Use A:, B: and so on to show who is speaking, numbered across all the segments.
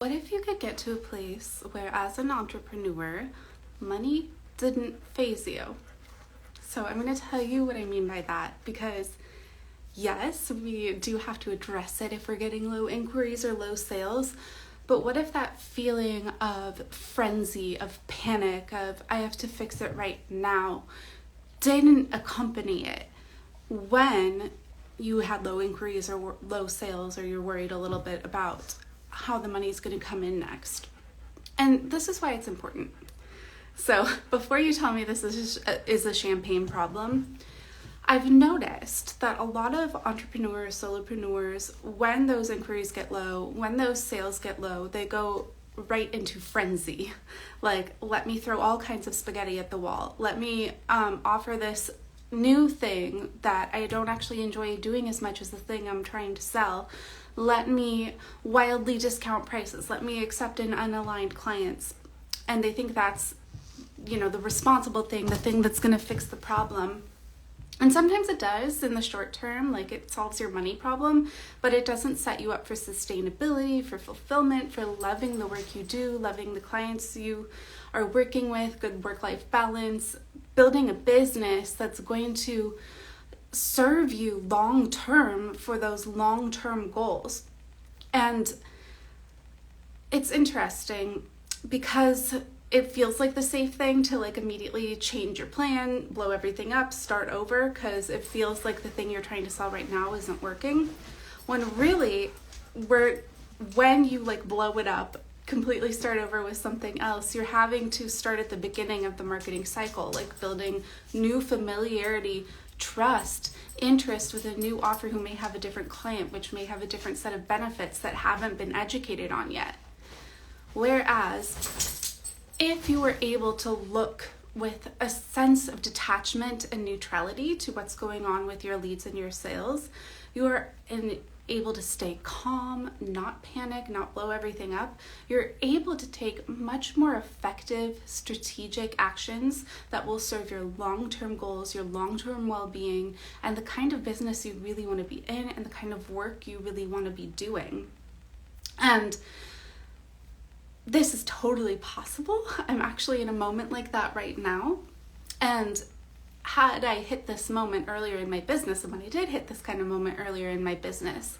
A: What if you could get to a place where, as an entrepreneur, money didn't faze you? So I'm going to tell you what I mean by that, because yes, we do have to address it if we're getting low inquiries or low sales. But what if that feeling of frenzy, of panic, of I have to fix it right now, didn't accompany it when you had low inquiries or low sales, or you're worried a little bit about how the money's going to come in next? And this is why it's important. So before you tell me this is a champagne problem, I've noticed that a lot of entrepreneurs, solopreneurs, when those inquiries get low, when those sales get low, they go right into frenzy. Like, let me throw all kinds of spaghetti at the wall. Let me offer this new thing that I don't actually enjoy doing as much as the thing I'm trying to sell. Let me wildly discount prices. Let me accept in unaligned clients. And they think that's, the responsible thing, the thing that's going to fix the problem. And sometimes it does in the short term, like it solves your money problem, but it doesn't set you up for sustainability, for fulfillment, for loving the work you do, loving the clients you are working with, good work-life balance, building a business that's going to serve you long-term for those long-term goals. And it's interesting because it feels like the safe thing to immediately change your plan, blow everything up, start over, because it feels like the thing you're trying to sell right now isn't working. When really, when you blow it up, completely start over with something else, you're having to start at the beginning of the marketing cycle, building new familiarity, trust, interest with a new offer who may have a different client, which may have a different set of benefits that haven't been educated on yet. Whereas, if you were able to look with a sense of detachment and neutrality to what's going on with your leads and your sales, you are able to stay calm, not panic, not blow everything up. You're able to take much more effective strategic actions that will serve your long-term goals, your long-term well-being, and the kind of business you really want to be in and the kind of work you really want to be doing. And this is totally possible. I'm actually in a moment like that right now. And had I hit this moment earlier in my business, and when I did hit this kind of moment earlier in my business,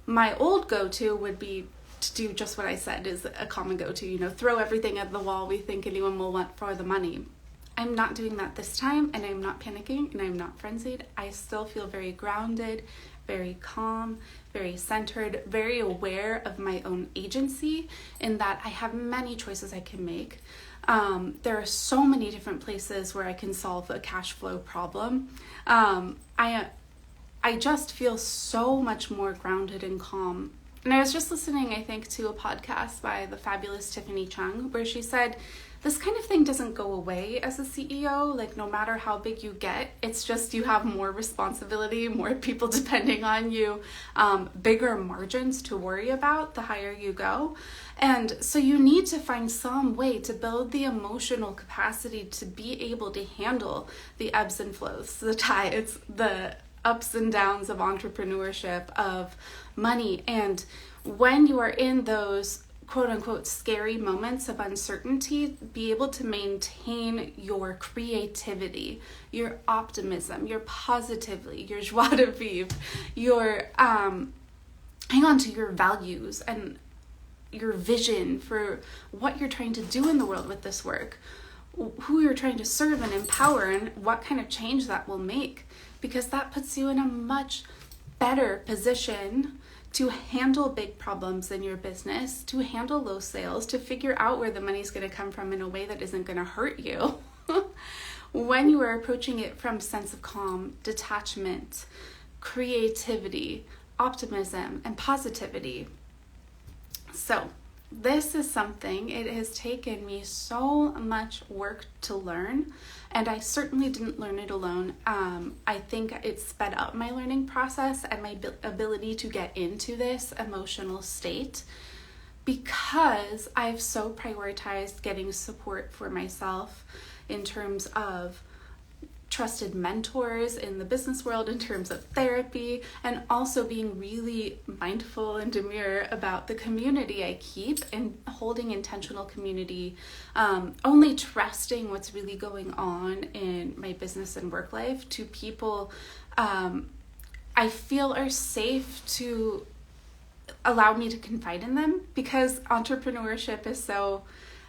A: my old go-to would be to do just what I said is a common go-to, throw everything at the wall we think anyone will want for the money. I'm not doing that this time, and I'm not panicking, and I'm not frenzied. I still feel very grounded, very calm, very centered, very aware of my own agency, in that I have many choices I can make. There are so many different places where I can solve a cash flow problem. I just feel so much more grounded and calm. And I was just listening, I think, to a podcast by the fabulous Tiffany Chung, where she said, this kind of thing doesn't go away as a CEO, no matter how big you get, it's just you have more responsibility, more people depending on you, bigger margins to worry about the higher you go. And so you need to find some way to build the emotional capacity to be able to handle the ebbs and flows, the tides, the ups and downs of entrepreneurship, of money. And when you are in those quote unquote scary moments of uncertainty, be able to maintain your creativity, your optimism, your positivity, your joie de vivre, your hang on to your values and your vision for what you're trying to do in the world with this work, who you're trying to serve and empower, and what kind of change that will make, because that puts you in a much better position to handle big problems in your business, to handle low sales, to figure out where the money's going to come from in a way that isn't going to hurt you. When you are approaching it from a sense of calm, detachment, creativity, optimism, and positivity. So this is something, it has taken me so much work to learn, and I certainly didn't learn it alone. I think it sped up my learning process and my ability to get into this emotional state, because I've so prioritized getting support for myself in terms of trusted mentors in the business world in terms of therapy, and also being really mindful and demure about the community I keep and holding intentional community, only trusting what's really going on in my business and work life to people I feel are safe to allow me to confide in them, because entrepreneurship is so,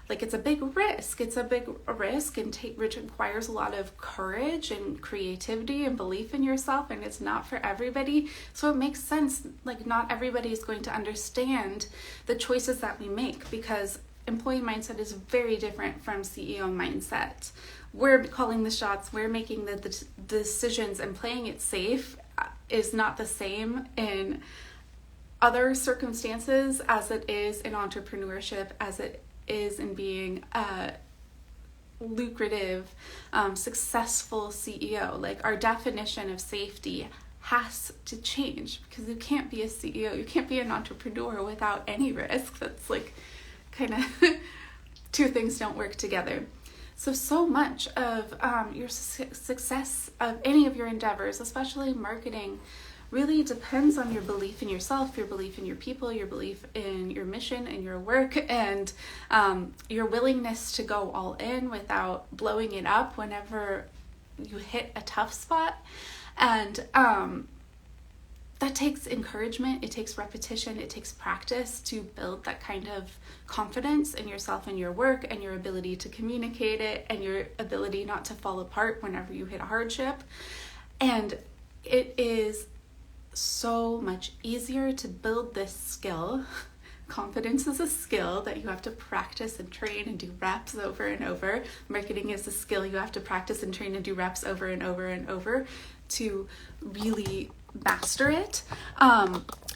A: like, it's a big risk. It's a big risk and which requires a lot of courage and creativity and belief in yourself, and it's not for everybody. So it makes sense, like, not everybody is going to understand the choices that we make, because employee mindset is very different from CEO mindset. We're calling the shots, we're making the decisions, and playing it safe is not the same in other circumstances as it is in entrepreneurship, as it is in being a lucrative, successful CEO. Like, our definition of safety has to change, because you can't be a CEO, you can't be an entrepreneur without any risk. That's like kind of two things don't work together. So much of your success of any of your endeavors, especially marketing, really depends on your belief in yourself, your belief in your people, your belief in your mission and your work, and your willingness to go all in without blowing it up whenever you hit a tough spot. And that takes encouragement, it takes repetition, it takes practice to build that kind of confidence in yourself and your work, and your ability to communicate it, and your ability not to fall apart whenever you hit a hardship. And it is so much easier to build this skill. Confidence is a skill that you have to practice and train and do reps over and over. Marketing is a skill you have to practice and train and do reps over and over and over to really master it.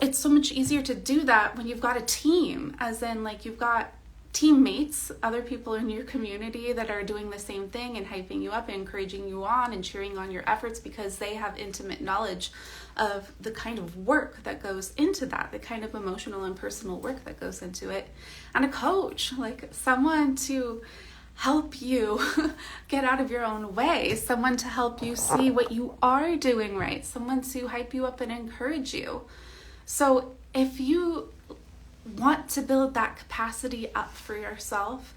A: It's so much easier to do that when you've got a team, as in, like, you've got teammates, other people in your community that are doing the same thing and hyping you up and encouraging you on and cheering on your efforts, because they have intimate knowledge of the kind of work that goes into that, the kind of emotional and personal work that goes into it. And a coach, like someone to help you get out of your own way, someone to help you see what you are doing right, someone to hype you up and encourage you. So if you want to build that capacity up for yourself,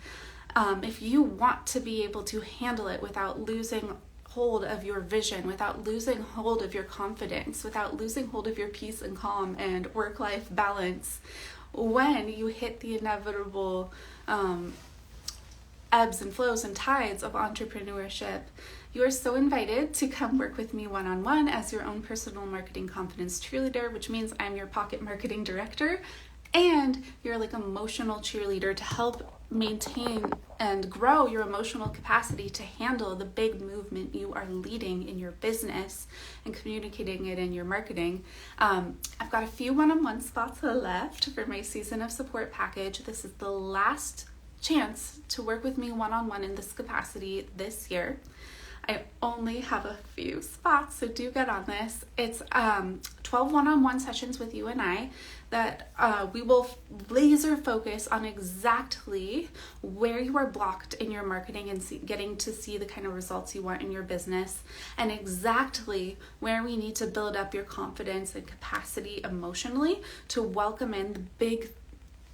A: if you want to be able to handle it without losing hold of your vision, without losing hold of your confidence, without losing hold of your peace and calm and work-life balance, when you hit the inevitable ebbs and flows and tides of entrepreneurship, you are so invited to come work with me one-on-one as your own personal marketing confidence cheerleader, which means I'm your pocket marketing director, and you're like emotional cheerleader to help maintain and grow your emotional capacity to handle the big movement you are leading in your business and communicating it in your marketing. I've got a few one-on-one spots left for my season of support package. This is the last chance to work with me one-on-one in this capacity this year. I only have a few spots, so do get on this. It's 12 one-on-one sessions with you and I that we will laser focus on exactly where you are blocked in your marketing and getting to see the kind of results you want in your business, and exactly where we need to build up your confidence and capacity emotionally to welcome in the big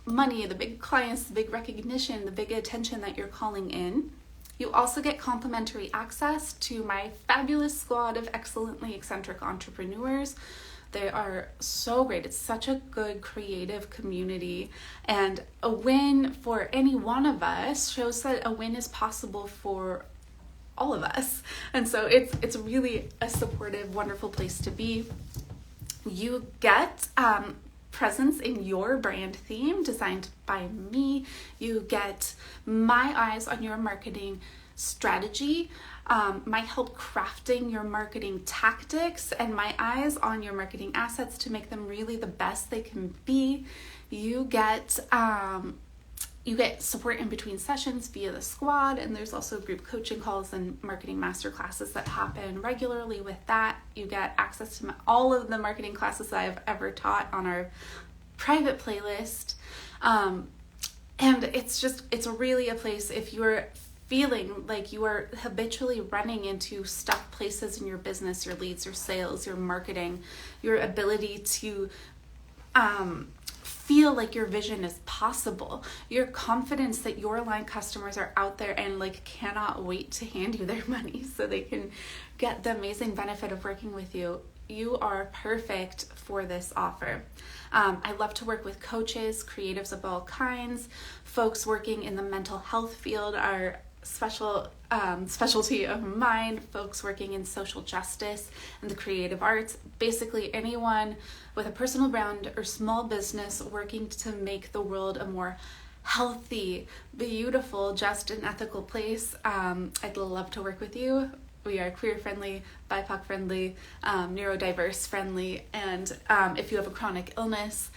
A: money, the big clients, the big recognition, the big attention that you're calling in. You also get complimentary access to my fabulous squad of excellently eccentric entrepreneurs. They are so great. It's such a good creative community, and a win for any one of us shows that a win is possible for all of us. And so it's really a supportive, wonderful place to be. You get presence in your brand theme designed by me. You get my eyes on your marketing strategy, my help crafting your marketing tactics, and my eyes on your marketing assets to make them really the best they can be. You get support in between sessions via the squad, and there's also group coaching calls and marketing masterclasses that happen regularly with that. You get access to all of the marketing classes that I've ever taught on our private playlist. And it's really a place, if you're feeling like you are habitually running into stuck places in your business, your leads, your sales, your marketing, your ability to feel like your vision is possible, your confidence that your aligned customers are out there and like cannot wait to hand you their money so they can get the amazing benefit of working with you, you are perfect for this offer. I love to work with coaches, creatives of all kinds, folks working in the mental health field are specialty of mine, folks working in social justice and the creative arts, basically anyone with a personal brand or small business working to make the world a more healthy, beautiful, just and ethical place. I'd love to work with you. We are queer friendly, BIPOC friendly, neurodiverse friendly, and if you have a chronic illness,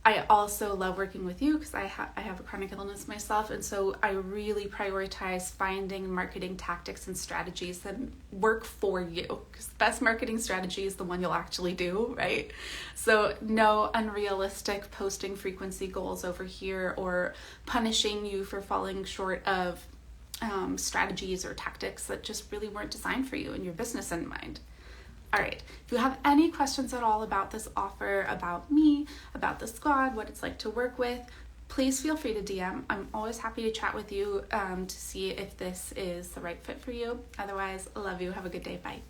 A: I also love working with you because I have a chronic illness myself, and so I really prioritize finding marketing tactics and strategies that work for you, because the best marketing strategy is the one you'll actually do, right? So no unrealistic posting frequency goals over here or punishing you for falling short of strategies or tactics that just really weren't designed for you and your business in mind. All right, if you have any questions at all about this offer, about me, about the squad, what it's like to work with, please feel free to DM. I'm always happy to chat with you to see if this is the right fit for you. Otherwise, I love you. Have a good day. Bye.